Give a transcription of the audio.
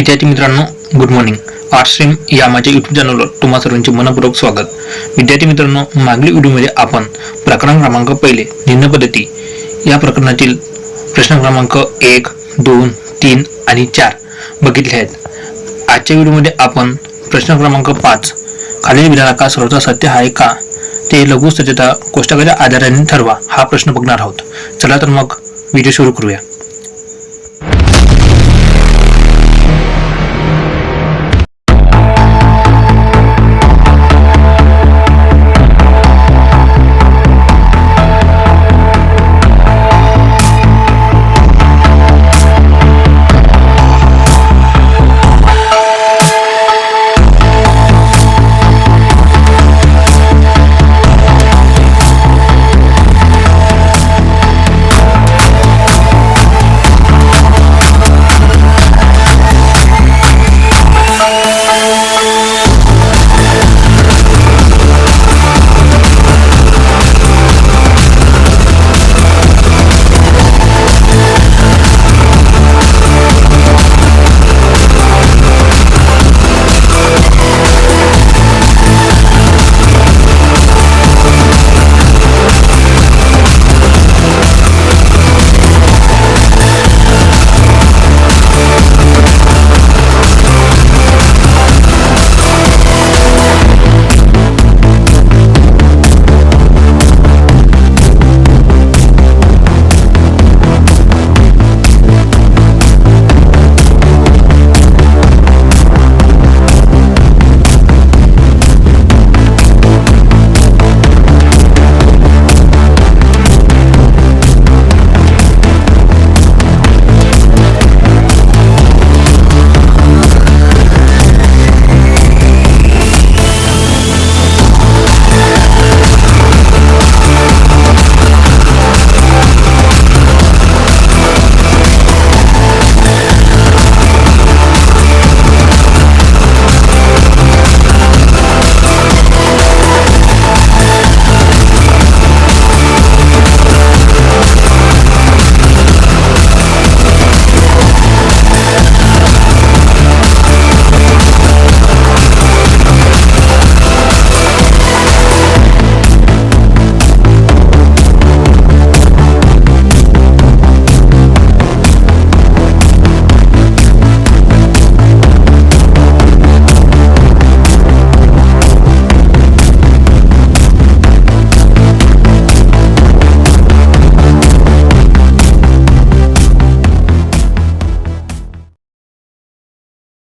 विद्यार्थी मित्रांनो, good morning. Art stream या माझ्या यूट्यूब चॅनलवर तुम्हा सर्वांचे मनपूर्वक स्वागत. विद्यार्थी मित्रांनो, मागील व्हिडिओमध्ये आपण प्रकरण क्रमांक 1 भिन्न पद्धती या प्रकरणातील प्रश्न क्रमांक 1, 2, 3 आणि 4 बघितले आहेत. आजच्या व्हिडिओमध्ये आपण प्रश्न क्रमांक 5 खालील विधानाका सर्वथा सत्य आहे का ते लघु सत्यता कोष्टकाच्या आधाराने ठरवा हा प्रश्न बघणार आहोत. चला तर मग व्हिडिओ सुरू करूया.